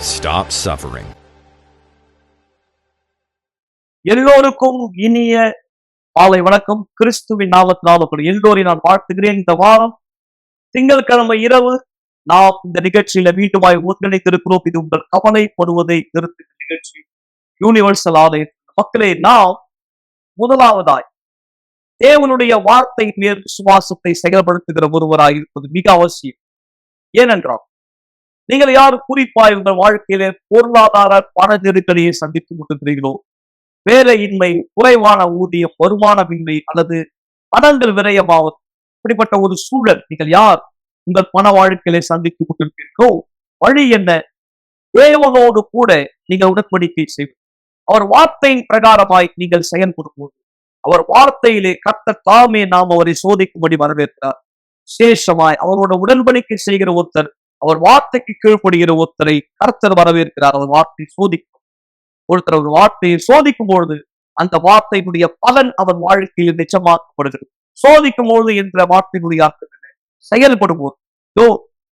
Stop suffering. எல்லோருக்கும் இனிய மாலை வணக்கம். கிறிஸ்துவின் நாமத்தினால் எல்லோரை நான் வாழ்த்துகிறேன். இந்த வாரம் திங்கட்கிழமை இரவு நாம் இந்த நிகழ்ச்சியில மீண்டுமாய் ஒருங்கிணைத்திருக்கிறோம். இது உங்கள் கவலைப்படுவதை நிறுத்தும் நிகழ்ச்சி, யூனிவர்சல் ஆலயம். மக்களே, நாம் முதலாவதாய் தேவனுடைய வார்த்தை மேல் விசுவாசத்தை செயல்படுத்துகிற ஒருவராய் இருப்பது மிக அவசியம். ஏனென்றால் நீங்கள் யாரும் குறிப்பாய் உங்கள் வாழ்க்கையிலே பொருளாதார பண நெருக்கடியை சந்தித்து கொண்டிருக்கிறீர்களோ, வேலையின்மை, குறைவான ஊதியம், வருமானமின்மை அல்லது பணங்கள் விரயமாவது, இப்படிப்பட்ட ஒரு சூழல் நீங்கள் யார் உங்கள் பண வாழ்க்கையிலே சந்தித்துக் கொண்டிருக்கிறீர்களோ, வழி என்ன? தேவனோடு கூட நீங்கள் உடன்படிக்கை செய்வது, அவர் வார்த்தையின் பிரகாரமாய் நீங்கள் செயல்படும் போது, அவர் வார்த்தையிலே கர்த்தர் தாமே நாம் அவரை சோதிக்கும்படி வரவேற்கிறார். விசேஷமாய் அவரோட உடன்படிக்கை செய்கிற ஒருத்தர், அவர் வார்த்தைக்கு கீழ்ப்படுகிற ஒருத்தரை கர்த்தர் வரவேற்கிறார். அவர் வார்த்தை சோதிக்கும் ஒருத்தர் ஒரு வார்த்தையை சோதிக்கும் பொழுது அந்த வார்த்தையினுடைய பலன் அவன் வாழ்க்கையில் நிச்சயமாக்கப்படுகிறது. சோதிக்கும் பொழுது என்ற வார்த்தையினுடைய அர்த்தம் என்ன? செயல்படும் போது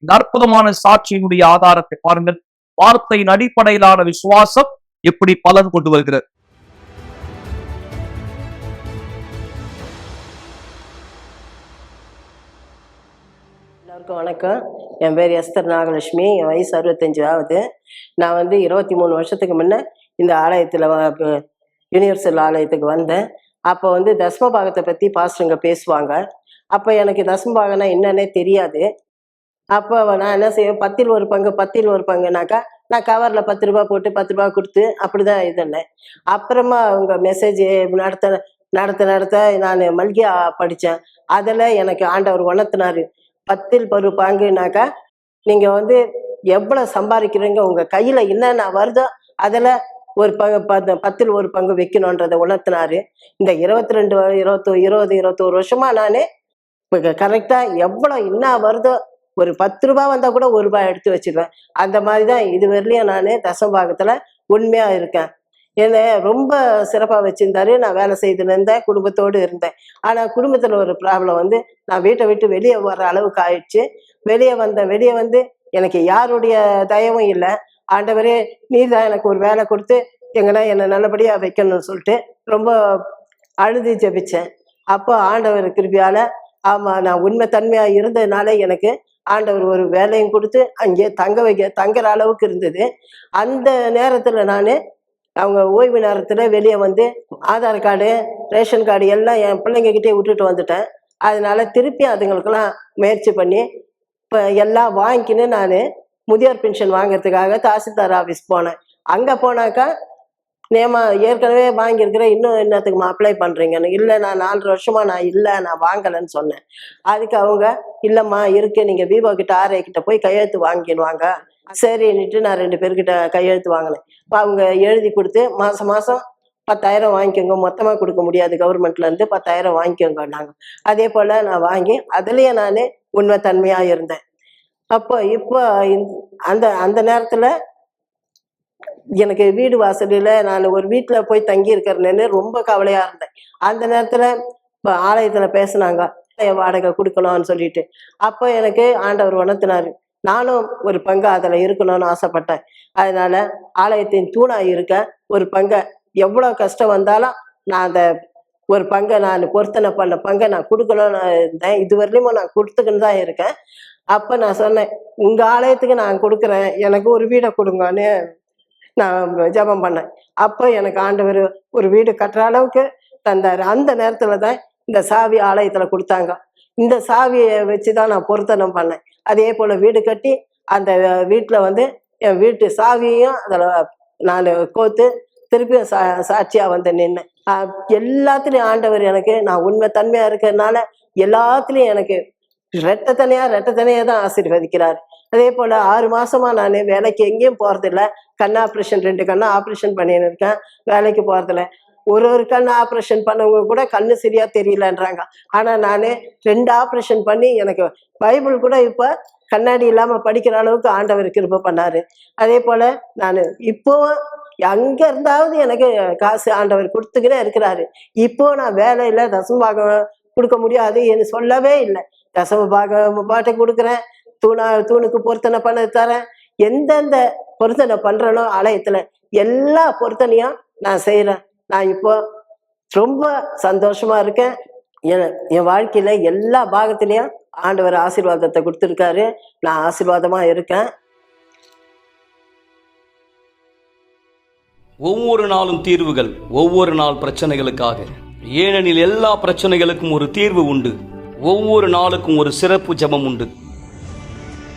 இந்த அற்புதமான சாட்சியினுடைய ஆதாரத்தை பாருங்கள். வார்த்தையின் அடிப்படையிலான விசுவாசம் எப்படி பலன் கொண்டு வருகிறது. எல்லாருக்கும் வணக்கம். என் பேர் எஸ்தர் நாகலட்சுமி. என் வயசு 65 ஆகுது. நான் 23 வருஷத்துக்கு முன்ன இந்த ஆலயத்தில் யூனிவர்சல் ஆலயத்துக்கு வந்தேன். அப்போ தஸ்மபாகத்தை பற்றி பாஸ்டருங்க பேசுவாங்க. அப்போ எனக்கு தஸ்மபாகம்னா என்னன்னே தெரியாது. அப்போ நான் என்ன செய்வேன், 10ல் ஒரு பங்கு 10ல் ஒரு பங்குனாக்கா நான் கவரில் 10 ரூபா போட்டு 10 ரூபா கொடுத்து அப்படிதான் இதுன்னேன். அப்புறமா அவங்க மெசேஜ் நடத்த நான் மல்கியா படித்தேன். அதில் எனக்கு ஆண்டவர் உணர்த்தினாரு, 10ல் ஒரு பங்குனாக்கா நீங்கள் எவ்வளோ சம்பாதிக்கிறீங்க, உங்கள் கையில் என்னென்ன வருதோ அதில் ஒரு பங்கு 10ல் ஒரு பங்கு வைக்கணுன்றதை உணர்த்தினாரு. இந்த 21 வருஷமா நான் இப்போ கரெக்டாக எவ்வளோ என்ன வருதோ, ஒரு 10 ரூபா வந்தால் கூட 1 ரூபாய் எடுத்து வச்சிருவேன். அந்த மாதிரி தான் இது வரலையும் நான் தசமபாகத்தில் உண்மையாக இருக்கேன். என்னை ரொம்ப சிறப்பாக வச்சுருந்தாரு. நான் வேலை செய்துன்னு இருந்தேன், குடும்பத்தோடு இருந்தேன். ஆனால் குடும்பத்தில் ஒரு ப்ராப்ளம் நான் வீட்டை விட்டு வெளியே வர அளவுக்கு ஆயிடுச்சு. வெளியே வந்து எனக்கு யாருடைய தயவும் இல்லை. ஆண்டவரே, நீர் தான் எனக்கு ஒரு வேலை கொடுத்து எங்கன்னா என்னை நல்லபடியாக வைக்கணும்னு சொல்லிட்டு ரொம்ப அழுது ஜெபிச்சேன். அப்போ ஆண்டவர் கிருபையால், ஆமாம், நான் உண்மை தன்மையாக இருந்ததுனால எனக்கு ஆண்டவர் ஒரு வேலையும் கொடுத்து அங்கே தங்குற அளவுக்கு இருந்தது. அந்த நேரத்தில் நான் அவங்க ஓய்வு நேரத்தில் வெளியே ஆதார் கார்டு, ரேஷன் கார்டு எல்லாம் என் பிள்ளைங்ககிட்டே விட்டுட்டு வந்துட்டேன். அதனால திருப்பி அதுங்களுக்கெல்லாம் முயற்சி பண்ணி இப்போ எல்லாம் வாங்கிக்கின்னு நான் முதியோர் பென்ஷன் வாங்கிறதுக்காக தாசில்தார் ஆஃபீஸ் போனேன். அங்கே போனாக்கா, ஏற்கனவே வாங்கியிருக்கிறேன், இன்னும் என்னத்துக்குமா அப்ளை பண்ணுறீங்கன்னு. இல்லை, நான் 4 வருஷமா நான் வாங்கலைன்னு சொன்னேன். அதுக்கு அவங்க, இல்லைம்மா இருக்கு, நீங்கள் விவோ கிட்ட RA கிட்ட போய் கையெழுத்து வாங்கிடுவாங்க. சரின்னுட்டு நான் 2 பேர்கிட்ட கையெழுத்து வாங்கினேன். அவங்க எழுதி கொடுத்து மாதம் 10,000 வாங்கிக்கோங்க, மொத்தமாக கொடுக்க முடியாது கவர்மெண்ட்லேருந்து, 10,000 வாங்கிக்கோங்க நாங்கள். அதே போல் நான் வாங்கி அதுலேயே நான் உண்மை தன்மையாக இருந்தேன். இப்போ அந்த நேரத்தில் எனக்கு வீடு வாசலில் நான் ஒரு வீட்டில் போய் தங்கி இருக்கிறேன்னு ரொம்ப கவலையாக இருந்தேன். அந்த நேரத்தில் இப்போ ஆலயத்தில் பேசினாங்க, வாடகை கொடுக்கணும்னு சொல்லிட்டு. அப்போ எனக்கு ஆண்டவர் உணர்த்தினார், நானும் ஒரு பங்கு அதில் இருக்கணும்னு ஆசைப்பட்டேன். அதனால ஆலயத்தின் தூணாக இருக்க ஒரு பங்கை, எவ்வளோ கஷ்டம் வந்தாலும் நான் அந்த ஒரு பங்கை, நான் பொருத்தனை பண்ண பங்கை நான் கொடுக்கணும்னு இருந்தேன். இதுவரையிலும் நான் கொடுத்துக்கின்னு தான் இருக்கேன். அப்போ நான் சொன்னேன், உங்கள் ஆலயத்துக்கு நான் கொடுக்குறேன், எனக்கு ஒரு வீடை கொடுங்கன்னு நான் ஜெபம் பண்ணேன். அப்போ எனக்கு ஆண்டவர் ஒரு வீடு கட்டுற அளவுக்கு தந்தார். அந்த நேரத்தில் தான் இந்த சாவி ஆலயத்தில் கொடுத்தாங்க. இந்த சாவியை வச்சு தான் நான் பொருத்தனம் பண்ணேன். அதே போல் வீடு கட்டி அந்த வீட்டில் என் வீட்டு சாவியையும் அதில் நான் கோத்து திருப்பியும் சாட்சியாக நின்னேன். எல்லாத்துலேயும் ஆண்டவர் எனக்கு, நான் உண்மை தன்மையாக இருக்கிறதுனால எல்லாத்துலேயும் எனக்கு ரெட்டத்தனையாக தான் ஆசீர்வதிக்கிறார். அதே போல் 6 மாசமா நான் வேலைக்கு எங்கேயும் போகிறதில்ல. கண் ஆப்ரேஷன் 2 கண்ணு ஆப்ரேஷன் பண்ணின்னு இருக்கேன். வேலைக்கு போகிறதில்ல. ஒரு கண் ஆப்ரேஷன் பண்ணவங்க கூட கண்ணு சரியா தெரியலன்றாங்க. ஆனால் நான் 2 ஆப்ரேஷன் பண்ணி எனக்கு பைபிள் கூட இப்போ கண்ணாடி இல்லாமல் படிக்கிற அளவுக்கு ஆண்டவர் கிருபை பண்ணாரு. அதே போல் நான் இப்போவும் அங்க இருந்தாவது எனக்கு காசு ஆண்டவர் கொடுத்துக்கிட்டே இருக்கிறாரு. இப்போ நான் வேலையில தசமபாகம் கொடுக்க முடியாது என்று சொல்லவே இல்லை. தசமபாகம் பாட்டை கொடுக்குறேன், தூணுக்கு பொருத்தனை பண்ண தரேன். எந்தெந்த பொருத்தனை பண்றேனோ ஆலயத்துல எல்லா பொருத்தனையும் நான் செய்யறேன். நான் இப்போ ரொம்ப சந்தோஷமா இருக்கேன். என் வாழ்க்கையில எல்லா பாகத்திலையும் ஆண்டவர் ஆசீர்வாதத்தை கொடுத்துருக்காரு. நான் ஆசீர்வாதமா இருக்கேன். ஒவ்வொரு நாளும் தீர்வுகள், ஒவ்வொரு நாள் பிரச்சனைகளுக்காக. ஏனெனில் எல்லா பிரச்சனைகளுக்கும் ஒரு தீர்வு உண்டு. ஒவ்வொரு நாளுக்கும் ஒரு சிறப்பு ஜெபம் உண்டு.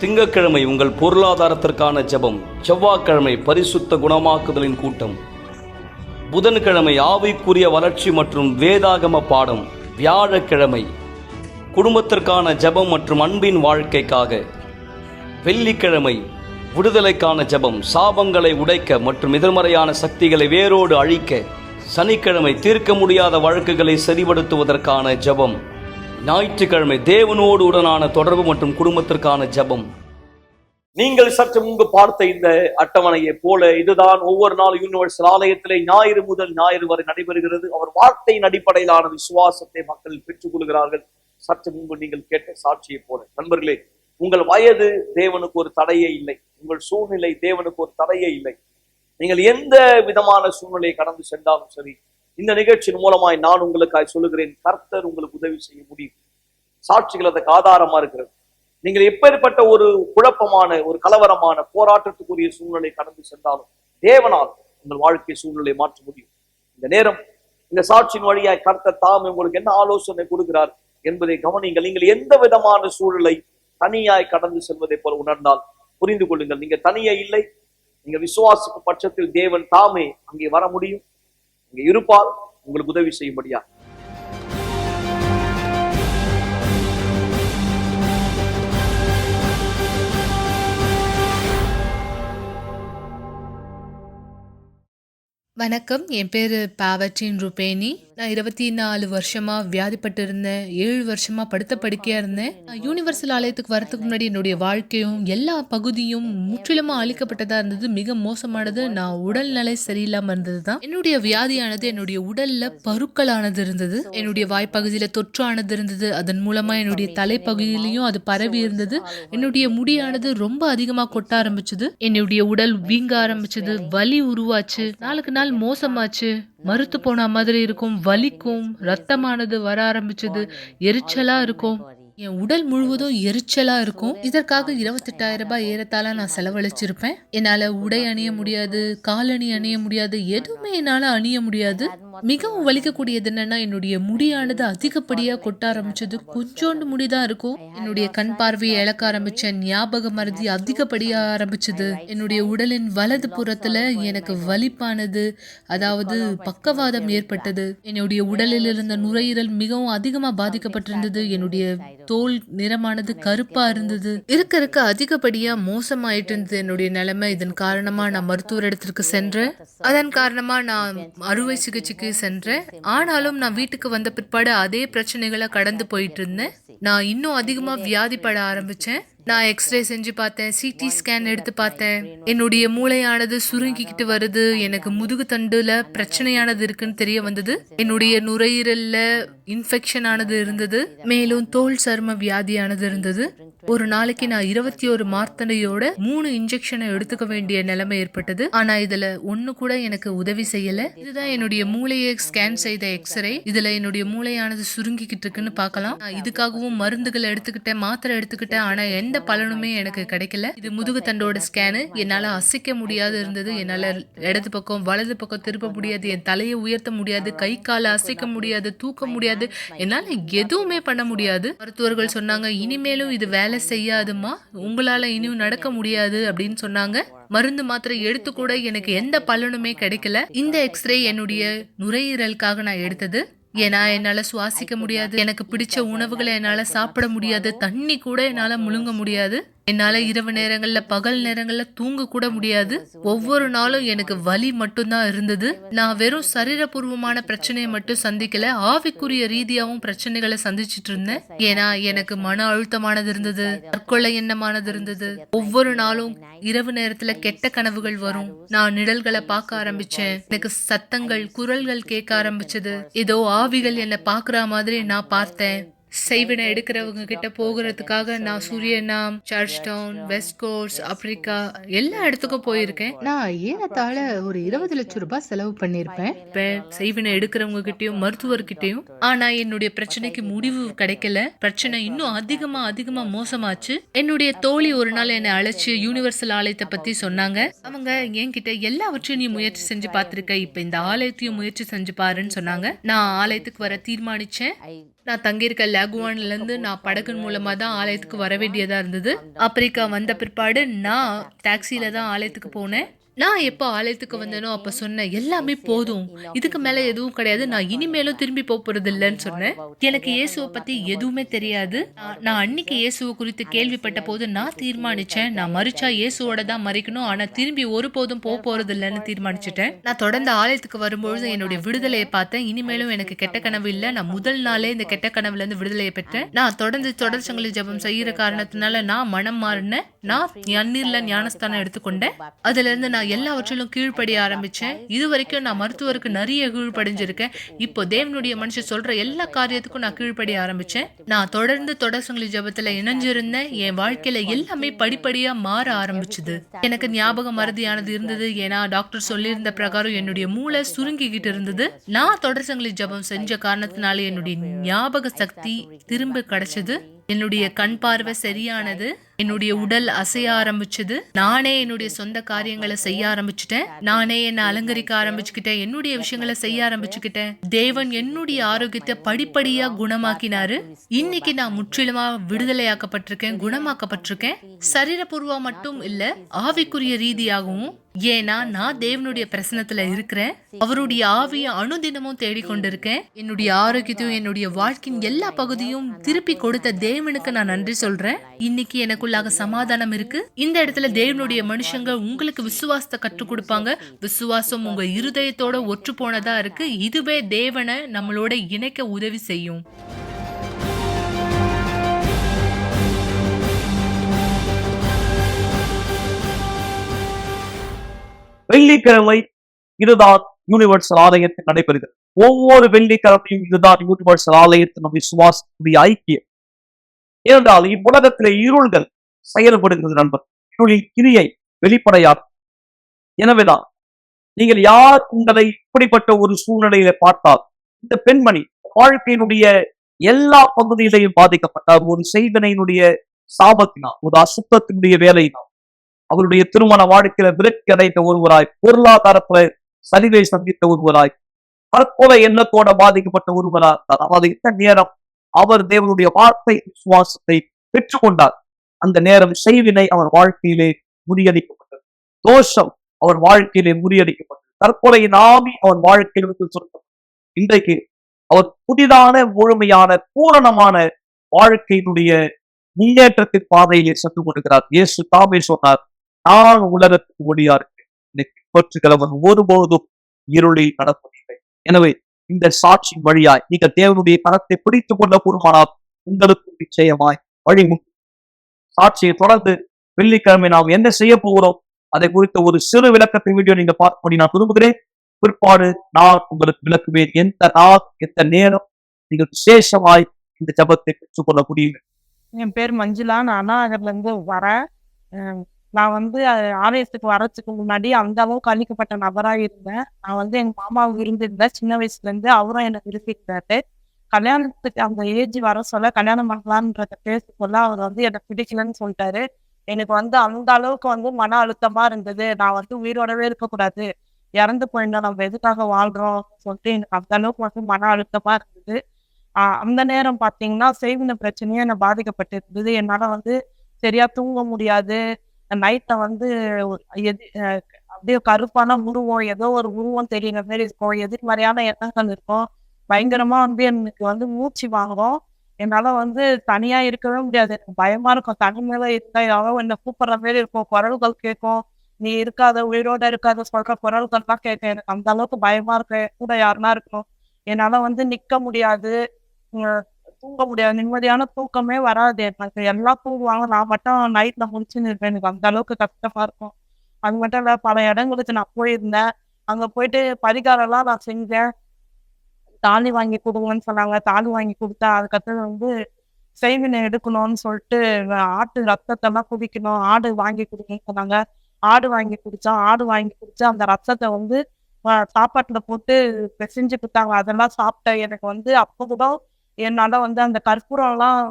திங்கட்கிழமை உங்கள் பொருளாதாரத்திற்கான ஜெபம், செவ்வாய்க்கிழமை பரிசுத்த குணமாக்குதலின் கூட்டம், புதன்கிழமை ஆவிக்குரிய வளர்ச்சி மற்றும் வேதாகம பாடம், வியாழக்கிழமை குடும்பத்திற்கான ஜெபம் மற்றும் அன்பின் வாழ்க்கைக்காக, வெள்ளிக்கிழமை விடுதலைக்கான ஜெபம், சாபங்களை உடைக்க மற்றும் எதிர்மறையான சக்திகளை வேரோடு அழிக்க, சனிக்கிழமை தீர்க்க முடியாத வழக்குகளை சரிபடுத்துவதற்கான ஜெபம், ஞாயிற்றுக்கிழமை தேவனோடு உடனான தொடர்பு மற்றும் குடும்பத்திற்கான ஜெபம். நீங்கள் சற்று முன்பு பார்த்த இந்த அட்டவணையை போல இதுதான் ஒவ்வொரு நாள் யூனிவர்சல் ஆலயத்திலே ஞாயிறு முதல் ஞாயிறு வரை நடைபெறுகிறது. அவர் வார்த்தையின் அடிப்படையிலான விசுவாசத்தை மக்கள் பெற்றுக் கொள்கிறார்கள். சற்று முன்பு நீங்கள் கேட்ட சாட்சியை போல. நண்பர்களே, உங்கள் வயது தேவனுக்கு ஒரு தடையே இல்லை. உங்கள் சூழ்நிலை தேவனுக்கு ஒரு தடையே இல்லை. நீங்கள் எந்த விதமான சூழ்நிலையை கடந்து சென்றாலும் சரி, இந்த நிகழ்ச்சியின் மூலமாய் நான் உங்களுக்காய் சொல்லுகிறேன், கர்த்தர் உங்களுக்கு உதவி செய்ய முடியும். சாட்சிகள் அதுக்கு ஆதாரமா இருக்கிறது. நீங்கள் எப்பேற்பட்ட ஒரு குழப்பமான, ஒரு கலவரமான, போராட்டத்துக்குரிய சூழ்நிலை கடந்து சென்றாலும் தேவனால் உங்கள் வாழ்க்கை சூழ்நிலை மாற்ற முடியும். இந்த நேரம் இந்த சாட்சியின் வழியாய் கர்த்தர் தாம் உங்களுக்கு என்ன ஆலோசனை கொடுக்கிறார் என்பதை கவனிங்கள். நீங்கள் எந்த விதமான சூழலை தனியாய் கடந்து செல்வதை போல உணர்ந்தால் புரிந்து கொள்ளுங்கள், நீங்க தனியே இல்லை. நீங்க விசுவாசிக்கும் பட்சத்தில் தேவன் தாமே அங்கே வர முடியும், அங்கே இருப்பார், உங்களுக்கு உதவி செய்யும்படியா. வணக்கம், என் பேர் பாவற்றின் ருபேனி. நான் 24 வருஷமா வியாதிப்பட்டு இருந்தேன். 7 வருஷமா படுத்த படுக்கையா இருந்தேன். யூனிவர்சல் ஆலயத்துக்கு வரதுக்கு முன்னாடி என்னுடைய வாழ்க்கையும் எல்லா பகுதியும் முற்றிலுமா அழிக்கப்பட்டதா இருந்தது. மிக மோசமானது. நான் உடல்நிலை சரியில்லாம இருந்தது தான். என்னுடைய வியாதியானது என்னுடைய உடல்ல பருக்களானது இருந்தது. என்னுடைய வாய்ப்பகுதியில தொற்றானது இருந்தது. அதன் மூலமா என்னுடைய தலைப்பகுதியிலையும் அது பரவி இருந்தது. என்னுடைய முடியானது ரொம்ப அதிகமா கொட்ட ஆரம்பிச்சது. என்னுடைய உடல் வீங்க ஆரம்பிச்சது. வலி உருவாச்சு. நாளுக்கு நாள் மோசமாச்சு. மறுத்து போன மாதிரி இருக்கும், வலிக்கும், ரத்தமானது வர ஆரம்பிச்சது, எரிச்சலா இருக்கும். என் உடல் முழுவதும் எரிச்சலா இருக்கும். இதற்காக 28,000 ரூபாய் ஏறத்தாழ நான் செலவழிச்சிருப்பேன். என்னால உடை அணிய முடியாது, காலணி அணிய முடியாது, எதுவுமே என்னால அணிய முடியாது. மிகவும் வலிக்கக்கூடியது என்னன்னா, என்னுடைய முடியானது அதிகப்படியா கொட்ட ஆரம்பிச்சது. கொஞ்சோண்டு முடிதான் இருக்கும். என்னுடைய கண் பார்வையை இழக்க ஆரம்பிச்சேன். ஞாபக மறதி அதிகப்படியா ஆரம்பிச்சது. என்னுடைய உடலின் வலது புறத்துல எனக்கு வலிப்பானது, அதாவது பக்கவாதம் ஏற்பட்டது. என்னுடைய உடலில் இருந்த நுரையீரல் மிகவும் அதிகமா பாதிக்கப்பட்டிருந்தது. என்னுடைய தோல் நிறமானது கருப்பா இருந்தது. இருக்க அதிகப்படியா மோசமாயிட்டு இருந்தது என்னுடைய நிலைமை. இதன் காரணமா நான் மருத்துவர் இடத்திற்கு சென்றேன். அதன் காரணமா நான் அறுவை சிகிச்சைக்கு சென்றேன். ஆனாலும் நான் வீட்டுக்கு வந்த பிற்பாடு அதே பிரச்சனைகளை கடந்து போயிட்டு இருந்தேன். நான் இன்னும் அதிகமா வியாதிப்பட ஆரம்பிச்சேன். நான் எக்ஸ்ரே செஞ்சு பார்த்தேன், சிடி ஸ்கேன் எடுத்து பார்த்தேன். என்னுடைய மூளையானது சுருங்கிக்கிட்டு வருது. எனக்கு முதுகு தண்டுல பிரச்சனையானது இருக்குன்னு தெரிய வந்தது. என்னுடைய நுரையீரல்ல இன்ஃபெக்ஷன் ஆனது இருந்தது. மேலும் தோல் சர்ம வியாதியானது இருந்தது. ஒரு நாளைக்கு நான் 21 மாத்திரையோட 3 இன்ஜெக்ஷனை எடுத்துக்க வேண்டிய நிலைமை ஏற்பட்டது. ஆனா இதுல ஒண்ணு கூட எனக்கு உதவி செய்யல. இதுதான் என்னுடைய மூளையை ஸ்கேன் செய்த எக்ஸ்ரே. இதுல என்னுடைய மூளையானது சுருங்கிக்கிட்டு இருக்குன்னு பார்க்கலாம். நான் இதுக்காகவும் மருந்துகள் எடுத்துக்கிட்டேன், மாத்திரை எடுத்துக்கிட்டேன். ஆனா எந்த பலனுமே எனக்கு கிடைக்கல. இது முதுகு தண்டோட ஸ்கேனு. என்னால அசைக்க முடியாது இருந்தது. என்னால இடது பக்கம் வலது பக்கம் திருப்ப முடியாது. என் தலையை உயர்த்த முடியாது. கை காலை அசைக்க முடியாது, தூக்க முடியாது. என்னால எதுவுமே பண்ண முடியாது. மருத்துவர்கள் சொன்னாங்க, இனிமேலும் இது வேலை செய்யாதுமா, உங்களால இனியும் நடக்க முடியாது அப்படின்னு சொன்னாங்க. மருந்து மாத்திரை எடுத்து கூட எனக்கு எந்த பலனுமே கிடைக்கல. இந்த எக்ஸ்ரே என்னுடைய நுரையீரலுக்காக நான் எடுத்தது. ஏன்னா என்னால சுவாசிக்க முடியாது, எனக்கு பிடிச்ச உணவுகளை என்னால சாப்பிட முடியாது, தண்ணி கூட என்னால முழுங்க முடியாது. என்னால இரவு நேரங்கள்ல பகல் நேரங்கள்ல தூங்க கூட முடியாது. ஒவ்வொரு நாளும் எனக்கு வலி மட்டும்தான் இருந்தது. நான் வெறும் சரீரபூர்வமான பிரச்சனையை மட்டும் சந்திக்கல, ஆவிக்குரிய ரீதியாவும் பிரச்சனைகளை சந்திச்சுட்டு இருந்தேன். ஏன்னா எனக்கு மன அழுத்தமானது இருந்தது, தற்கொலை எண்ணமானது இருந்தது. ஒவ்வொரு நாளும் இரவு நேரத்துல கெட்ட கனவுகள் வரும். நான் நிழல்களை பார்க்க ஆரம்பிச்சேன். எனக்கு சத்தங்கள், குரல்கள் கேட்க ஆரம்பிச்சது. ஏதோ ஆவிகள் என்னை பாக்குற மாதிரி நான் பார்த்தேன். செய்வினை எடுக்கிறவங்க கிட்ட போகிறதுக்காக நான் சூரியனாம், church town, west coast, Africa எல்லா இடத்துக்கும் போயிருக்கேன். நான் ஏறத்தாழ ஒரு 20 லட்சம் ரூபாய் செலவு பண்ணிருப்பேன். இப்ப செய்வினை எடுக்கிறவங்க கிட்டயும் மருத்துவர்கிட்டயும். ஆனா என்னுடைய பிரச்சனைக்கு முடிவு கிடைக்கல. பிரச்சனை இன்னும் அதிகமா மோசமாச்சு. என்னுடைய தோழி ஒரு நாள் என்னை அழைச்சு யூனிவர்சல் ஆலயத்தை பத்தி சொன்னாங்க. அவங்க என்கிட்ட எல்லாவற்றையும் நீ முயற்சி செஞ்சு பார்த்திருக்க, இப்ப இந்த ஆலயத்தையும் முயற்சி செஞ்சு பாருன்னு சொன்னாங்க. நான் ஆலயத்துக்கு வர தீர்மானிச்சேன். நான் தங்கியிருக்க லாகுவான்ல இருந்து நான் படகு மூலமா தான் ஆலயத்துக்கு வர வேண்டியதா இருந்தது. ஆப்பிரிக்கா வந்த பிற்பாடு நான் டாக்ஸில தான் ஆலயத்துக்கு போனேன். நான் எப்போ ஆலயத்துக்கு வந்தேனோ அப்ப சொன்னேன், எல்லாமே போதும், இதுக்கு மேல எதுவும் கிடையாது, நான் இனிமேலும் திரும்பி போறது இல்லைன்னு சொன்னேன். எனக்கு இயேசுவை பத்தி எதுவுமே தெரியாது. நான் அன்னைக்கு இயேசுவை குறித்து கேள்விப்பட்ட போது நான் தீர்மானிச்சேன், நான் மறிச்சா இயேசுவோட தான் மறிக்கணும், ஆனா திரும்பி ஒருபோதும் போறது இல்லைன்னு தீர்மானிச்சுட்டேன். நான் தொடர்ந்து ஆலயத்துக்கு வரும்பொழுது என்னுடைய விடுதலையை பார்த்தேன். இனிமேலும் எனக்கு கெட்ட கனவு இல்லை. நான் முதல் நாளே இந்த கெட்ட கனவுல இருந்து விடுதலையை பெற்றேன். நான் தொடர் சங்கிலி ஜெபம் செய்யற காரணத்தினால நான் மனம் மாறினேன். நான் தண்ணீர்ல ஞானஸ்தானம் எடுத்துக்கொண்டேன். அதுல இருந்து நான் எல்லாவற்றிலும் கீழ்ப்படிய ஆரம்பிச்சேன். இது வரைக்கும் நான் மருத்துவருக்கு நிறைய கீழ்ப்படிஞ்சிருக்கேன். இப்போ தேவனுடைய மனுஷன் சொல்ற எல்லா காரியத்துக்கும் நான் கீழ்ப்படிய ஆரம்பிச்சேன். நான் தொடர்ந்து தொடர் சங்கிலி ஜெபத்துல இணைஞ்சிருந்தேன். என் வாழ்க்கையில எல்லாமே படிப்படியா மாற ஆரம்பிச்சது. எனக்கு ஞாபக மறதியானது இருந்தது. ஏன்னா டாக்டர் சொல்லியிருந்த பிரகாரம் என்னுடைய மூளை சுருங்கிக்கிட்டு இருந்தது. நான் தொடர் சங்கிலி ஜெபம் செஞ்ச காரணத்தினால என்னுடைய ஞாபக சக்தி திரும்ப கிடைச்சது. என்னுடைய கண் பார்வை சரியானது. என்னுடைய உடல் அசைய ஆரம்பிச்சது. நானே என்னுடைய சொந்த காரியங்களை செய்ய ஆரம்பிச்சுட்டேன். நானே என்னை அலங்கரிக்க ஆரம்பிச்சுக்கிட்டேன். என்னுடைய விஷயங்களை செய்ய ஆரம்பிச்சுக்கிட்டேன். தேவன் என்னுடைய ஆரோக்கியத்தை படிப்படியா குணமாக்கினாரு. இன்னைக்கு நான் முற்றிலுமா விடுதலையாக்கப்பட்டிருக்கேன், குணமாக்கப்பட்டிருக்கேன். சரீரபூர்வா மட்டும் இல்ல, ஆவிக்குரிய ரீதியாகவும். ஏன்னா நான் தேவனுடைய பிரசனத்துல இருக்கிறேன். அவருடைய ஆவியை அனுதினமும் தேடிக்கொண்டிருக்கேன். என்னுடைய ஆரோக்கியத்தையும் என்னுடைய வாழ்க்கையின் எல்லா பகுதியும் திருப்பி கொடுத்த தேவனுக்கு நான் நன்றி சொல்றேன். இன்னைக்கு எனக்குள்ளாக சமாதானம் இருக்கு. இந்த இடத்துல தேவனுடைய மனுஷங்க உங்களுக்கு விசுவாசத்தை கற்றுக் கொடுப்பாங்க. விசுவாசம் உங்க இருதயத்தோட ஒற்று போனதா இருக்கு. இதுவே தேவனை நம்மளோட இணைக்க உதவி செய்யும். வெள்ளிக்கிழமை இதுதான் யூனிவர்சல் ஆலயத்தில் நடைபெறுகிறது. ஒவ்வொரு வெள்ளிக்கிழமையும் இதுதான் யூனிவர்சல் ஆலயத்தில் நம் விசுவாசத்துடைய ஐக்கியம். ஏனென்றால் இவ்வுலகத்திலே இருள்கள் செயல்படுகிறது நண்பர். இருளின் கிரியை வெளிப்படையார். எனவேதான் நீங்கள் யார் உங்களை இப்படிப்பட்ட ஒரு சூழ்நிலையில பார்த்தால், இந்த பெண்மணி வாழ்க்கையினுடைய எல்லா பகுதியிலையும் பாதிக்கப்பட்டார். ஒரு செய்தனையினுடைய சாபத்தினால், ஒரு அசுத்தத்தினுடைய வேலையினால், அவருடைய திருமண வாழ்க்கையில விரக்தி அடைந்த ஒருவராய், பொருளாதாரத்துல சரிவை சந்தித்த ஒருவராய், தற்கொலை எண்ணத்தோட பாதிக்கப்பட்ட ஒருவராய். அதாவது இந்த நேரம் அவர் தேவனுடைய வார்த்தை விசுவாசத்தை பெற்றுக்கொண்டார். அந்த நேரம் செய்வினை அவர் வாழ்க்கையிலே முறியடிக்கப்பட்டது. தோஷம் அவர் வாழ்க்கையிலே முறியடிக்கப்பட்டது. தற்கொலையின் ஆவி அவர் வாழ்க்கையிலிருந்து சுருக்கப்பட்டது. இன்றைக்கு அவர் புதிதான முழுமையான பூரணமான வாழ்க்கையினுடைய முன்னேற்றத்தின் பாதையிலே சென்று கொண்டிருக்கிறார். இயேசு தாமே சொன்னார், நான் உலகத்துக்கு ஒளியா இருக்கேன், என்னை பின்பற்றுகிறவன் ஒருபோதும் இருளில் நடப்பதில்லை. எனவே இந்த சாட்சி வழியாய் நீங்கள் தேவனுடைய கரத்தை பிடித்துக் கொள்ள கூடுமானால் உங்களுக்கு நிச்சயமாய் வழிமுறை. சாட்சியை தொடர்ந்து வெள்ளிக்கிழமை நாம் என்ன செய்ய போகிறோம் அதை குறித்த ஒரு சிறு விளக்கத்தை வீடியோ நீங்க பார்க்க நான் விரும்புகிறேன். பிற்பாடு நான் உங்களுக்கு விளக்குவேன். எந்த நாள் எந்த நேரம் நீங்கள் விசேஷமாய் இந்த ஜபத்தை பெற்றுக்கொள்ள முடியும். என் பேர் மஞ்சுளா. நான் அண்ணாநகர்ல இருந்து வரேன். நான் வந்து ஆலயத்துக்கு வரதுக்கு முன்னாடி அந்த அளவுக்கு அழிக்கப்பட்ட நபரா இருந்தேன். நான் வந்து எங்க மாமாவை விரும்பியிருந்தேன் சின்ன வயசுல இருந்து. அவரும் என்னை விரும்பியிருந்தாரு. கல்யாணத்துக்கு அந்த ஏஜ் வர சொல்ல கல்யாணம் பண்ணலான்றத பேச சொல்ல அவர் வந்து என்னை பிடிக்கலன்னு சொல்லிட்டாரு. எனக்கு வந்து அந்த அளவுக்கு வந்து மன அழுத்தமா இருந்தது. நான் வந்து உயிரோடவே இருக்கக்கூடாது, இறந்து போயிருந்தா நம்ம எதுக்காக வாழ்றோம் சொல்லிட்டு எனக்கு அந்த அளவுக்கு வந்து மன அழுத்தமா இருந்தது. அந்த நேரம் பார்த்தீங்கன்னா செய்வின பிரச்சனையும் என்னை பாதிக்கப்பட்டு இருந்தது. என்னால வந்து சரியா தூங்க முடியாது. நைட்ல வந்து அப்படியே கருப்பான உருவம், ஏதோ ஒரு உருவம் தெரியுற மாதிரி இருக்கும். எதிர்மறையான எண்ணங்கள் இருக்கும். பயங்கரமா வந்து எனக்கு வந்து மூச்சு வாங்கும். என்னால வந்து தனியா இருக்கவே முடியாது. எனக்கு பயமா இருக்கும். தனிமையில இருந்தா யாரோ என்னை கூப்பிடுற மாதிரி இருக்கும். குரல்கள் கேட்கும். நீ இருக்காத, உயிரோட இருக்காத சொல்ற குரல்கள்லாம் கேட்கும். எனக்கு அந்த அளவுக்கு பயமா இருக்கு. கூட யாருன்னா இருக்கும். என்னால வந்து நிக்க முடியாது, தூங்க முடியாது. நிம்மதியான தூக்கமே வராது. எனக்கு எல்லாம் தூங்குவாங்க, நான் மட்டும் நைட்ல முடிச்சுன்னு இருப்பேன். எனக்கு அந்த அளவுக்கு கஷ்டமா இருக்கும். அது மட்டும் இல்ல, பல இடங்களுக்கு நான் போயிருந்தேன். அங்க போயிட்டு பரிகாரம் எல்லாம் நான் செஞ்சேன். தாலி வாங்கி கொடுங்கன்னு சொன்னாங்க. தாலி வாங்கி கொடுத்தா அதுக்கடுத்தது வந்து செய்வினை எடுக்கணும்னு சொல்லிட்டு ஆட்டு ரத்தத்தெல்லாம் குடிக்கணும். ஆடு வாங்கி குடுங்கன்னு சொன்னாங்க. ஆடு வாங்கி குடிச்சோம். ஆடு வாங்கி குடிச்சு அந்த ரத்தத்த வந்து சாப்பாட்டுல போட்டு பெசஞ்சு குடுத்தாங்க. அதெல்லாம் சாப்பிட்டேன். எனக்கு வந்து அப்ப கூட என்னால வந்து அந்த கற்பூரம்லாம்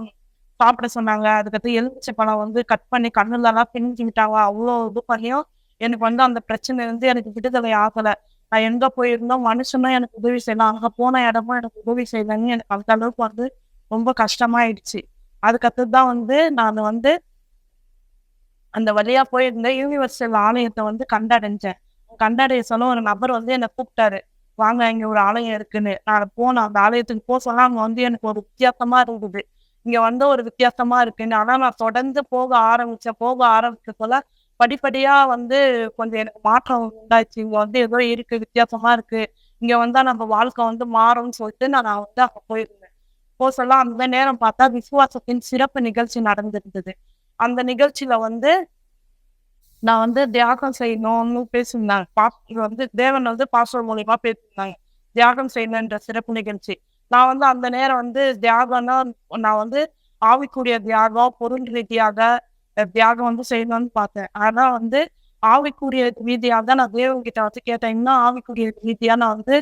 சாப்பிட சொன்னாங்க. அதுக்கடுத்து எலுமிச்சை பழம் வந்து கட் பண்ணி கண்ணுலலாம் பிழிஞ்சு விட்டாங்க. அவ்ளோ இது பண்ணியும் எனக்கு வந்து அந்த பிரச்சனையிலருந்து எனக்கு விடுதலை ஆகல. நான் எங்க போயிருந்தோம் மனுஷனும் எனக்கு உதவி செய்யல. அங்க போன இடமும் எனக்கு உதவி செய்யலன்னு எனக்கு அந்த அளவுக்கு வந்து ரொம்ப கஷ்டமாயிடுச்சு. அதுக்கடுத்தது தான் வந்து நானு வந்து அந்த வழியா போயிருந்த யூனிவர்சல் ஆலயத்த வந்து கண்டடைஞ்சேன். கண்டடைய சொல்ல ஒரு நபர் வந்து என்ன கூப்பிட்டாரு. வாங்க இங்க ஒரு ஆலயம் இருக்குன்னு. நான் போனேன். அந்த ஆலயத்துக்கு சொன்னா அங்க வந்து எனக்கு ஒரு வித்தியாசமா இருந்தது. இங்க வந்து ஒரு வித்தியாசமா இருக்குன்னு. ஆனா நான் தொடர்ந்து போக ஆரம்பிச்ச சொல்ல படிப்படியா வந்து கொஞ்சம் எனக்கு மாற்றம் உண்டாச்சு. இங்க வந்து ஏதோ இருக்கு, வித்தியாசமா இருக்கு. இங்க வந்தா நம்ம வாழ்க்கை வந்து மாறும்னு சொல்லிட்டு நான் வந்து அங்க போயிருந்தேன். சொல்ல அந்த நேரம் பார்த்தா விசுவாசத்தின் சிறப்பு நிகழ்ச்சி நடந்திருந்தது. அந்த நிகழ்ச்சியில வந்து நான் வந்து தியாகம் செய்யணும்னு பேசியிருந்தாங்க. இது வந்து தேவன் வந்து பாஸ்டர் மூலியமா பேசியிருந்தாங்க. தியாகம் செய்யணுன்ற சிறப்பு நிகழ்ச்சி. நான் வந்து அந்த நேரம் வந்து தியாகம்னா நான் வந்து ஆவிக்குரிய தியாகம், பொருள் ரீதியாக தியாகம் வந்து செய்யணும்னு பார்த்தேன். ஆனா வந்து ஆவிக்குரிய ரீதியாக தான் நான் தேவன்கிட்ட வந்து கேட்டேன். இன்னும் ஆவிக்குரிய ரீதியா நான் வந்து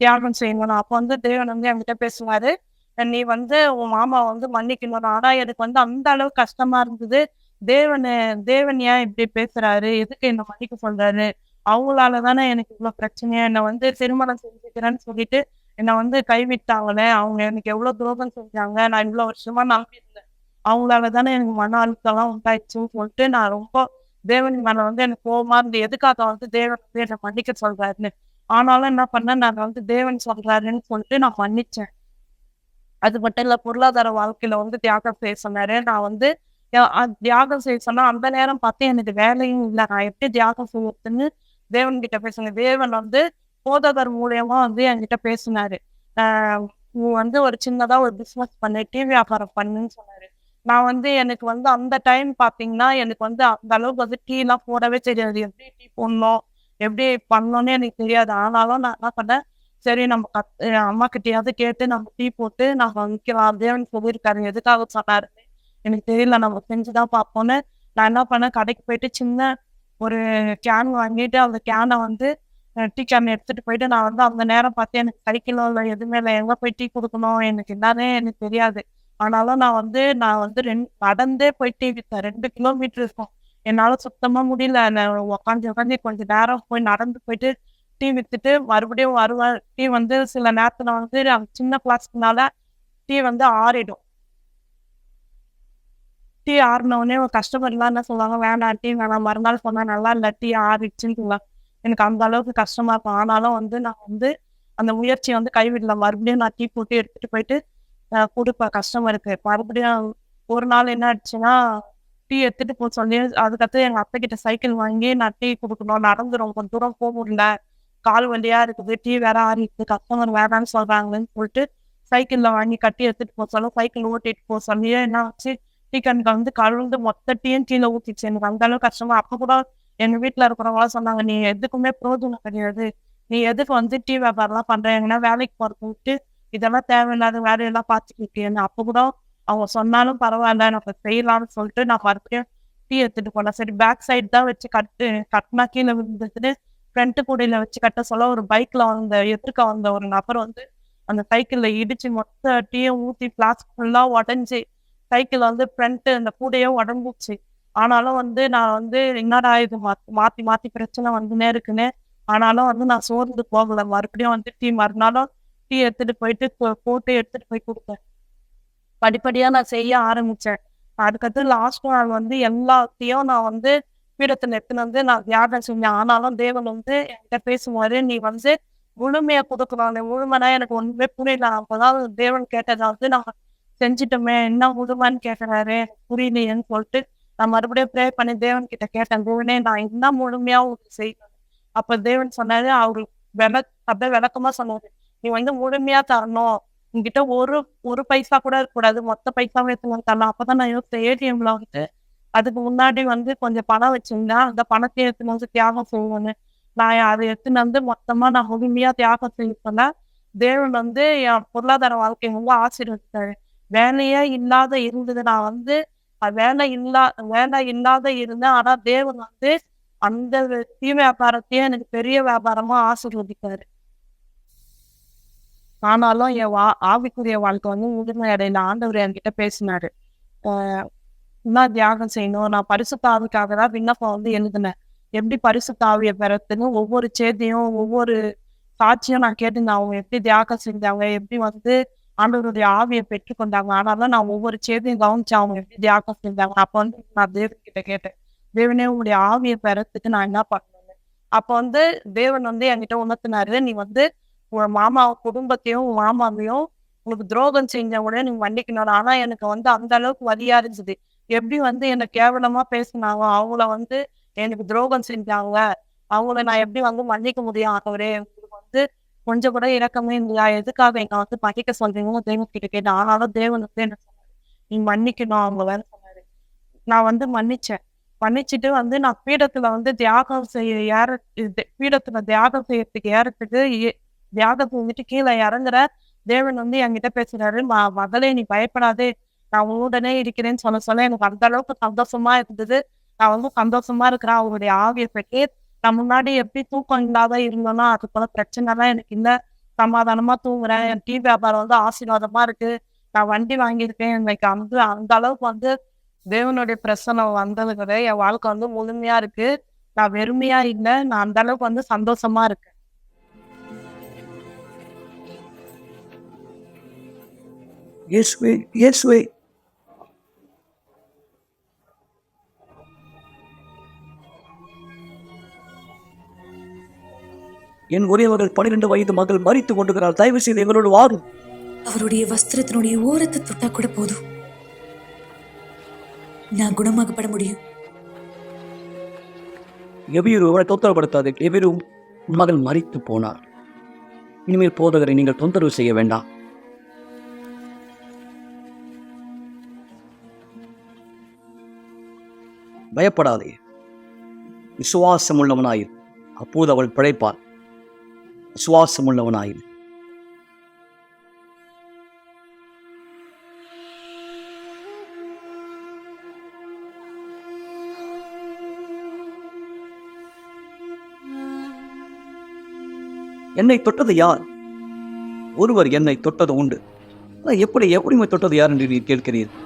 தியாகம் செய்யணும். அப்ப வந்து தேவன் வந்து என்கிட்ட பேசுவாரு. நீ வந்து உன் மாமாவ வந்து மன்னிக்கணும். ஆனா எனக்கு வந்து அந்த அளவுக்கு கஷ்டமா இருந்தது. தேவனு தேவன் ஏன் இப்படி பேசுறாரு? எதுக்கு என்ன மன்னிக்க சொல்றாரு? அவங்களால தானே எனக்கு இவ்ளோ பிரச்சனையா என்ன வந்து திருமணம் செஞ்சுக்கிறேன்னு சொல்லிட்டு என்ன வந்து கைவிட்டாங்களே! அவங்க எனக்கு எவ்ளோ துரோகம் செஞ்சாங்க. நான் இவ்ளோ வருஷமா நம்பியிருந்தேன். அவங்களால தானே எனக்கு மன அழுத்தம்லாம் உண்டாயிடுச்சுன்னு சொல்லிட்டு நான் ரொம்ப தேவன் மேல வந்து எனக்கு கோவமா இருந்து எதுக்காக வந்து தேவன் வந்து என்ன மன்னிக்க சொல்றாருன்னு. ஆனாலும் என்ன பண்ணேன், நான் வந்து தேவன் சொல்றாருன்னு சொல்லிட்டு நான் மன்னிச்சேன். அது மட்டும் இல்ல, பொருளாதார வாழ்க்கையில வந்து தியாகம் செய்ய சொன்னாரு. நான் வந்து தியாகம் செய்ய சொன்னா, அந்த நேரம் பார்த்து எனக்கு வேலையும் இல்ல. நான் எப்படி தியாகம் செய்யறதுன்னு தேவன்கிட்ட பேசினேன். தேவன் வந்து போதகர் மூலியமா வந்து என்கிட்ட பேசினாரு. ஆ "நீ வந்து ஒரு சின்னதா ஒரு பிசினஸ் பண்ணு. டீ வியாபாரம் பண்ணுன்னு" சொன்னாரு. நான் வந்து எனக்கு வந்து அந்த டைம் பார்த்தீங்கன்னா, எனக்கு வந்து அந்த அளவுக்கு வந்து டீலாம் போடவே தெரியாது. எப்படி டீ போடணும், எப்படி பண்ணணும்னே எனக்கு தெரியாது. ஆனாலும் நான் என்ன பண்ணேன், சரி நம்ம அம்மாகிட்டயாவது கேட்டு நம்ம டீ போட்டு நம்ம விக்கலாம். தேவன் சொல்லியிருக்காரு. எதுக்காக சொன்னாருன்னு எனக்கு தெரியல. நம்ம செஞ்சு தான் பார்ப்போம்ன்னு, நான் என்ன பண்ணேன், கடைக்கு போயிட்டு சின்ன ஒரு கேன் வாங்கிட்டு, அந்த கேன வந்து டீ கேன் எடுத்துட்டு போயிட்டு, நான் வந்து அந்த நேரம் பார்த்து எனக்கு சைக்கிளோ இல்ல எதுவுமே இல்ல. எங்க போய் டீ குடுக்கணும் எனக்கு என்னன்னே எனக்கு தெரியாது. ஆனாலும் நான் வந்து நடந்தே போய் டீ வித்தேன். 2 கிலோமீட்டர் இருக்கும். என்னால சுத்தமா முடியல. நான் உட்காந்து கொஞ்ச நேரம் போய் நடந்து போயிட்டு டீ வித்துட்டு மறுபடியும் வருவேன். டீ வந்து சில நேரத்துல வந்து சின்ன பிளாஸ்க்னால டீ வந்து ஆறிடும். டீ ஆறுன உடனே ஒரு கஸ்டமர்லாம் என்ன சொல்லுவாங்க, "வேண்டாம் டீ வேணாம்." மறுநாள் சொன்னா, "நல்லா இல்ல, டீ ஆறிடுச்சுன்னு" சொல்லுவாங்க. எனக்கு அந்த அளவுக்கு கஷ்டமா இருக்கும். ஆனாலும் வந்து நான் வந்து அந்த முயற்சிய வந்து கைவிடல. மறுபடியும் நான் டீ போட்டு எடுத்துட்டு போயிட்டு குடுப்பேன் கஸ்டமருக்கு. மறுபடியும் ஒரு நாள் என்ன ஆச்சுன்னா, டீ எடுத்துட்டு போ சொல்லி அதுக்கடுத்து எங்க அத்தைக்கிட்ட சைக்கிள் வாங்கி நான் டீ குடுக்கணும். நடந்து ரொம்ப தூரம் முடியல. கால் வலியா இருக்குது. டீ வேற ஆறிடுது. கஸ்டமர் வேணான்னு சொல்றாங்கன்னு சொல்லிட்டு, சைக்கிள்ல வாங்கி கட்டி எடுத்துட்டு சொல்ல, சைக்கிள் ஓட்டிட்டு சொல்லியே என்ன ஆச்சு, டீ கேன்ல வந்து கலந்து மொத்த டீயும் கீழ ஊத்திச்சு. எனக்கு அந்த அளவுக்கு கஷ்டமா அப்ப கூட எங்க வீட்ல இருக்கிறவங்கலாம் சொன்னாங்க, "நீ எதுக்குமே பிரயோஜனம் கிடையாது. நீ எதுக்கு வந்து டீ வியாபாரம்லாம் பண்ற? எங்கனா வேலைக்கு போறத விட்டு, இதெல்லாம் தேவையில்லாத வேலையெல்லாம் பார்த்துட்டு இருக்கியேன்னு." அப்ப கூட அவங்க சொன்னாலும் பரவாயில்ல, நம்ம செய்யலாம்னு சொல்லிட்டு நான் மறுபடியும் டீ எடுத்துட்டு போனேன். சரி பேக் சைடு தான் வச்சு கட்டுனா கீழ விழுந்துச்சுன்னு ஃப்ரண்ட் கூடையில வச்சு கட்ட சொல்ல, ஒரு பைக்ல எதிர்க்க வந்த ஒரு நபர் வந்து அந்த சைக்கிள்ல இடிச்சு மொத்த டீயும் ஊத்தி ஃப்ளாஸ்க் ஃபுல்லா உடைஞ்சு, சைக்கிள் வந்து ஃப்ரண்ட் அந்த கூடையே உடஞ்சிச்சு. ஆனாலும் வந்து நான் வந்து என்னடா இது மாத்தி மாத்தி பிரச்சனை வந்துன்னே இருக்குன்னு, ஆனாலும் வந்து நான் சோர்ந்து போகல. மறுபடியும் வந்து மறுநாளும் டீ எடுத்துட்டு போயிட்டு போட்டு எடுத்துட்டு போய் குடுத்தேன். படிப்படியா நான் செய்ய ஆரம்பிச்சேன். அதுக்கடுத்து லாஸ்ட் நாள் வந்து எல்லாத்தையும் நான் வந்து பீடத்துல எடுத்துன்னு வந்து நான் தியாகம் செஞ்சேன். ஆனாலும் தேவன் வந்து என்கிட்ட பேசுவாரு, "நீ வந்து முழுமையா குடுக்கணும்." அந்த முழுமைனா எனக்கு ஒண்ணுமே புரியல. அப்பதான் தேவன் கேட்டத வந்து நான் செஞ்சுட்டோமே, என்ன முழுமைன்னு கேட்கிறாரு, எனக்கு புரியலையேன்னு சொல்லிட்டு நான் மறுபடியும் ப்ரே பண்ணி தேவன் கிட்ட கேட்டேன். "தேவனே நான் என்ன முழுமையா உங்களுக்கு செய்யணும்." அப்ப தேவன் சொன்னாரு, அவரு அப்படியே விளக்கமா சொன்னாரு, "நீ வந்து முழுமையா தரணும். உன்கிட்ட ஒரு ஒரு பைசா கூட இருக்கக்கூடாது. மொத்த பைசாவும் எடுத்துன்னு வந்து தரணும்." அப்பதான் நான் யோசிச்சேன், ஏடிஎம்ல வந்து அதுக்கு முன்னாடி வந்து கொஞ்சம் பணம் வச்சிருந்தேன். அந்த பணத்தையும் எடுத்துன்னு வந்து தியாகம் செய்வேன்னு. நான் அத எடுத்துன்னு வந்து மொத்தமா நான் முழுமையா தியாகம் செய்ய சொன்னேன். தேவன் வந்து என் பொருளாதார வாழ்க்கை வந்து ஆசீர்வதித்தாரு. வேலையே இல்லாத இருந்தது. நான் வந்து வேலை இல்லாத இருந்தேன். ஆனா தேவன் வந்து அந்த வியாபாரத்தையே எனக்கு பெரிய வியாபாரமா ஆசீர்வதித்தாரு. ஆனாலும் என் ஆவிக்குரிய வாழ்க்கை வந்து முழுமை அடையல. ஆண்டவர் என்கிட்ட பேசினாரு. என்ன தியாகம் செய்யணும்? நான் பரிசுத்த ஆவிக்காக தான் விண்ணப்பம் வந்து எழுதினேன். எப்படி பரிசுத்த ஆவியை பெறத்துன்னு ஒவ்வொரு செய்தியும், ஒவ்வொரு சாட்சியும் நான் கேட்டிருந்தேன். அவங்க எப்படி தியாகம் செஞ்சாங்க? எப்படி வந்து ஆண்டவருடைய ஆவியை பெற்றுக்கொண்டாங்க? ஆனாலும் நான் ஒவ்வொரு செய்தியும் கவனிச்சேன். அவங்க எப்படி தியாகம் செஞ்சாங்க? அப்ப வந்து நான் தேவன்கிட்ட கேட்டேன். தேவனே, உங்களுடைய ஆவியை பெறத்துக்கு நான் என்ன பண்ணணும்னு. அப்ப வந்து தேவன் வந்து என்கிட்ட உணர்த்தினாரு. நீ வந்து உன் மாமா குடும்பத்தையும், உன் மாமாவையும் உனக்கு துரோகம் செஞ்சவங்கள நீங்க மன்னிக்கணும். ஆனா எனக்கு வந்து அந்த அளவுக்கு வலியா இருந்தது. எப்படி வந்து என்ன கேவலமா பேசினாங்க, அவங்கள வந்து எனக்கு துரோகம் செஞ்சாங்க, அவங்கள நான் எப்படி வந்து மன்னிக்க முடியும் ஆண்டவரே? உங்களுக்கு வந்து கொஞ்சம் கூட இரக்கமே இல்லையா? எதுக்காக என்ன வந்து மன்னிக்க சொல்றீங்கன்னு தேவன் கிட்ட கேட்டேன். ஆனாலும் தேவன் வந்து என்ன சொன்னாரு, நீ மன்னிக்கணும் அவங்க வேற சொன்னாரு. நான் வந்து மன்னிச்சேன். மன்னிச்சுட்டு வந்து நான் பீடத்துல வந்து தியாகம் பீடத்துல தியாகம் செய்யறதுக்கு ஏறத்துக்கு தியாகம் செஞ்சுட்டு கீழே இறங்குற தேவன் வந்து என்கிட்ட பேசுறாரு. மகளே, நீ பயப்படாதே, நான் உன்னுடனே இருக்கிறேன்னு சொல்ல எனக்கு அந்த அளவுக்கு சந்தோஷமா இருந்தது. நான் வந்து சந்தோஷமா இருக்கிறேன் அவருடைய ஆவியை பெற்று. நான் முன்னாடி எப்படி தூக்கம் இல்லாத இருந்தோன்னா அது போல பிரச்சனைலாம் எனக்கு இல்லை. சமாதானமா தூங்குறேன். என் டீ வியாபாரம் வந்து ஆசீர்வாதமா இருக்கு. நான் வண்டி வாங்கியிருக்கேன். எனக்கு அந்த அந்த அளவுக்கு வந்து தேவனுடைய பிரசனம் வந்ததுக்கு என் வாழ்க்கை வந்து முழுமையா இருக்கு. நான் வெறுமையா இல்லை. நான் அந்த அளவுக்கு வந்து சந்தோஷமா இருக்கேன். இயேசுவே, இயேசுவே. என் ஒரே மகள் 12 வயது மகள் மரித்துக் கொண்டிருக்கிறார். தயவு செய்து எங்களோடு வாரும். அவருடைய வஸ்திரத்தினுடைய ஓரத்தை தொட்டா கூட போதும், நான் குணமாக்கப்பட முடியும். எபிரு, அவரை தொந்தரவுப்படுத்தாது. எபிரு, உன் மகள் மரித்து போனார். இனிமேல் போதகரை நீங்கள் தொந்தரவு செய்ய வேண்டாம். பயப்படாதே, விசுவாசம் உள்ளவனாயிரு, அப்போது அவள் பிழைப்பாள். விசுவாசம் உள்ளவனாயிரு. என்னை தொட்டது யார்? ஒருவர் என்னை தொட்டது உண்டு. எப்படி தொட்டது யார் என்று நீ கேட்கிறீர்கள்?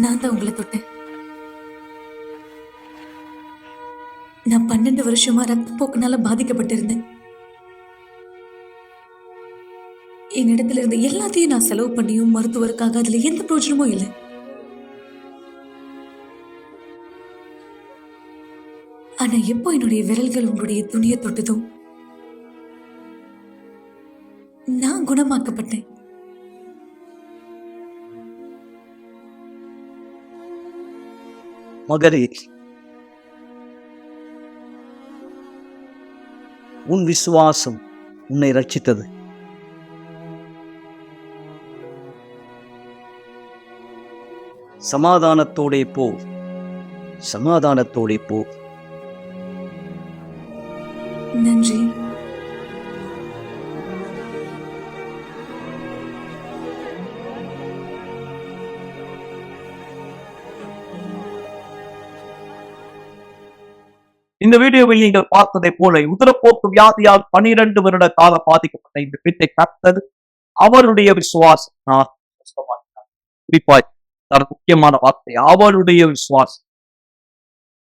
நான் தான் உங்களை தொட்டேன். நான் 12 வருஷமா ரத்தப்போக்குனால பாதிக்கப்பட்டிருந்தேன். என்னிடத்துல இருந்த எல்லாத்தையும் நான் செலவு பண்ணியும் மருத்துவருக்காக அதுல எந்த பிரயோஜனமும் இல்லை. ஆனா எப்போ என்னுடைய விரல்கள் உங்களுடைய துணியை தொட்டதும் நான் குணமாக்கப்பட்டேன். மகளே, உன் விசுவாசம் உன்னை ரட்சித்தது. சமாதானத்தோடே போ, சமாதானத்தோடே போ. நன்றி. இந்த வீடியோவில் நீங்கள் பார்த்ததை போல உதரப்போக்கு வியாதியால் 12 வருட காலம் பாதிக்கப்பட்ட இந்த பெண்ணை கர்த்தர் அவருடைய விசுவாசம் குறிப்பாய் முக்கியமான வார்த்தை, அவருடைய விசுவாசம்.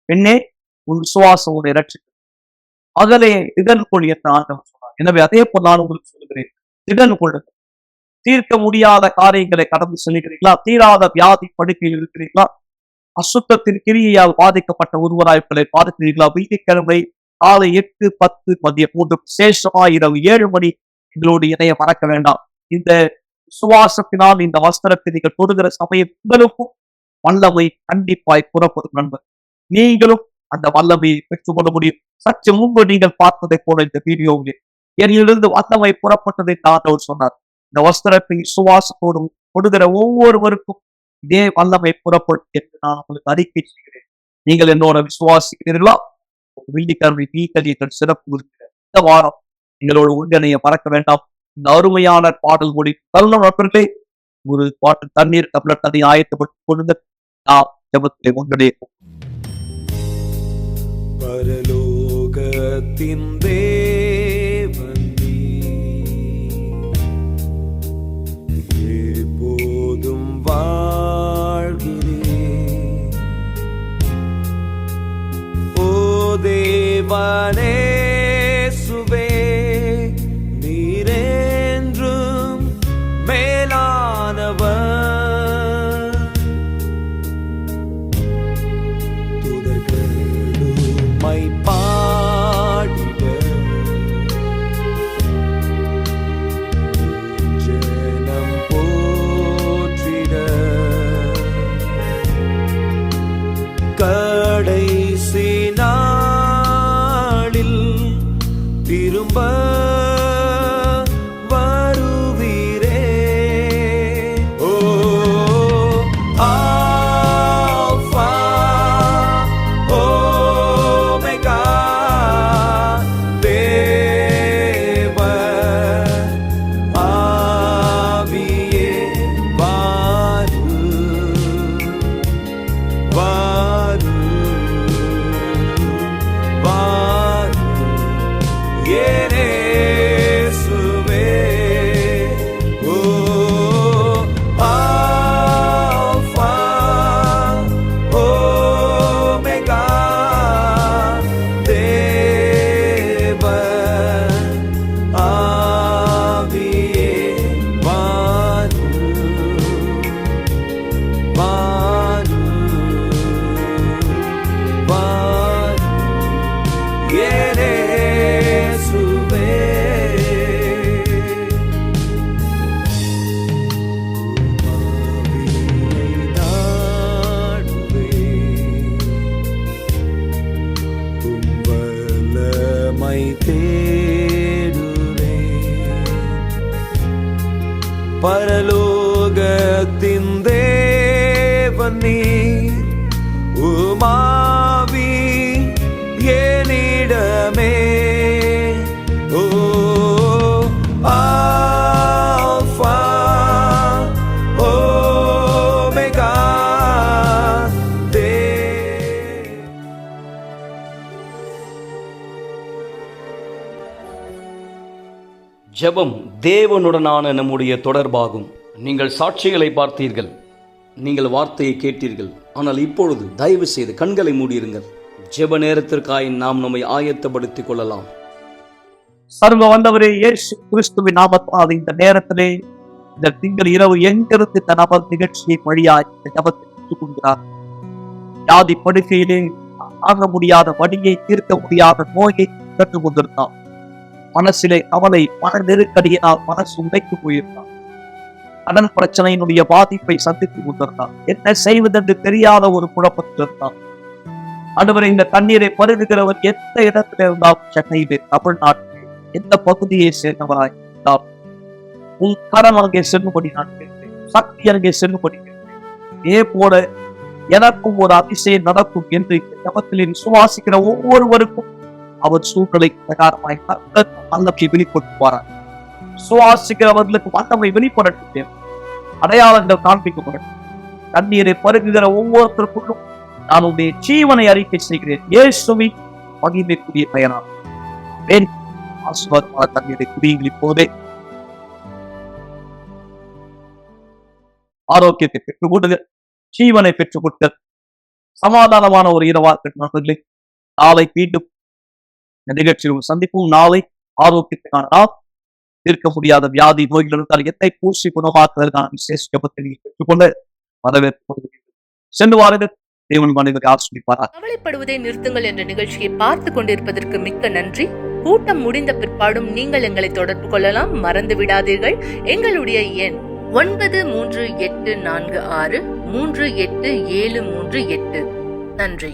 பெண்ணே, உன் விசுவாசம் உன்னை ரட்சிக்கும். அகலே திடன் கொள் என்று ஆண்டவர் சொன்னார். எனவே அதே போல் நான் உங்களுக்கு சொல்லுகிறேன், திடன் கொள்ளுங்கள். தீர்க்க முடியாத காரியங்களை கடந்து செல்கிறீர்களா? தீராத வியாதி படுக்கையில் இருக்கிறீர்களா? அசுத்தத்தின் கிரியையால் பாதிக்கப்பட்ட ஒருவராய்களை பார்க்கிறீர்களா? வெள்ளிக்கிழமை காலை 8, 10 மதியம் 3 விசேஷமா இரவு 7 மணி எங்களோடு இணைய மறக்க வேண்டாம். இந்த விசுவாசத்தினால் இந்த வஸ்திரத்தை நீங்கள் தொடுகிற சமயம் உங்களுக்கும் வல்லமை கண்டிப்பாய் புறப்படும் நண்பர். நீங்களும் அந்த வல்லமையை பெற்றுக்கொள்ள முடியும். சற்று முன்பு நீங்கள் பார்த்ததை போல இந்த வீடியோவில் என்னிலிருந்து வல்லமை புறப்பட்டதை ஆண்டவர் சொன்னார். இந்த வஸ்திரத்தை சுவாசத்தோடும் கொடுக்கிற ஒவ்வொருவருக்கும் இதே வல்லமை புறப்படும் என்று நான் உங்களுக்கு அறிக்கை செய்கிறேன். நீங்கள் என்னோட விசுவாசிக்கிறீர்களா? வெள்ளிக்கிழமை நீங்கள் சிறப்பு இருக்கிற இந்த வாரம் எங்களோட ஒன்றிணைய மறக்க வேண்டாம். இந்த அருமையான பாடல் மொழி தருணர்களே, ஒரு பாட்டு தண்ணீர் டம்ளர் தண்ணி ஆயத்தப்பட்டுக் கொண்டு நாம் ஜெபத்திலே ஒன்றிணைப்போம். பரலோகத்தின் தேவன் நீர், எப்போதும் வாழ்கிறேன். ஓ தேவனே சுவே, நீரென்றும் மேலானவர். மை பாடிட ஜனம் போற்றிட, கடைசி நாளில் திரும்ப வருவீரே. ஓ ஆல்பா ஓமெகா தேவ ஆவியே வாரு வாரு வாரு இயேசுவே. ஓ ஆல்பா ஓமெகா தேவ ஆவியே வாரு வாரு வாரு இயேசுவே. ஆவியை நாடுவேன், உம் வல்லமை தேடுவேன். பரலோகத்தின் தேவன் நீர், உமாவி என்னிடமே. ஓ ஆல்பா ஓமெகா ஜெபம் தேவனுடனான நம்முடைய தொடர்பாகும். நீங்கள் சாட்சிகளை பார்த்தீர்கள், நீங்கள் வார்த்தையை கேட்டீர்கள். ஆனால் இப்பொழுது தயவு செய்து கண்களை மூடியிருங்கள். ஜெப நேரத்திற்காய் நாம் நம்மை ஆயத்தப்படுத்திக் கொள்ளலாம். சர்வ வல்லவரே இயேசு கிறிஸ்துவின் நாமத்தால் இந்த நேரத்திலே இந்த திங்கள் இரவு எங்கிருந்து இந்த நபர் நிகழ்ச்சியை வழியாய் இந்த ஜபத்தை பெற்றுக் கொள்கிறார். வியாதி படுக்கையிலே ஆக முடியாத வழியை தீர்க்க முடியாத நோயை பெற்றுக் கொண்டிருந்தார். மனசிலே கவலை, மன நெருக்கடியினால் மனசு உடைக்கு போயிருந்தார். கடன் பிரச்சனையினுடைய பாதிப்பை சந்தித்துக் கொண்டிருந்தார். என்ன செய்வதென்று தெரியாத ஒரு குழப்பத்தில் இருந்தார். ஆண்டவரே, இந்த தண்ணீரை பருகுகிறவர் எந்த இடத்துல இருந்தாலும், சென்னையிலே, தமிழ்நாட்டில் எந்த பகுதியை சேர்ந்தவராய் இருந்தார், உன் கரம் அங்கே செல்லும்படி நான் கேட்கிறேன். சக்தி அங்கே செல்லும்படி கேட்கிறேன். இதே போல எனக்கும் ஒரு அதிசயம் நடக்கும் என்று ஜபத்திலே விசுவாசிக்கிற ஒவ்வொருவருக்கும் அவர் சூழ்நிலை பிரகாரமாய் வல்லமை வெளிப்படுத்துவாரார். சுவாசிக்கிறவர்களுக்கு வல்லமை வெளிப்படட்டும், அடையாளங்கள் காண்பிக்கப்படட்டும். தண்ணீரை பருகுகிற ஒவ்வொருத்தருக்கும் நான் உடைய ஜீவனை அறிக்கை செய்கிறேன். இயேசுவின் மகிமைக்குரிய பெயரால் ஆசீர்வாதமான தண்ணீரை குடியுங்கள். இப்போதே ஆரோக்கியத்தை பெற்றுக் கொண்டு ஜீவனை பெற்றுக் கொண்டு சமாதானமான ஒரு இரவாக நாளை மீண்டும் நிகழ்ச்சியில் சந்திப்போம். நாளை ஆரோக்கியத்துக்கான நாள், தீர்க்க முடியாத வியாதி நோய்கள் இருந்தால் எத்தை பூசி குணமாக்குவதற்கான விசேஷ ஜபத்தை பெற்றுக்கொண்டு வரவேற்பு சென்று வாருங்கள். தேவன் மனிதரை ஆசிர்வதிப்பாராக. கவலைப்படுவதை நிறுத்துங்கள் என்ற நிகழ்ச்சியை பார்த்து கொண்டிருப்பதற்கு மிக்க நன்றி. கூட்டம் முடிந்த பிற்பாடும் நீங்கள் எங்களை தொடர்பு கொள்ளலாம். மறந்து விடாதீர்கள், எங்களுடைய எண் 9384638738. நன்றி.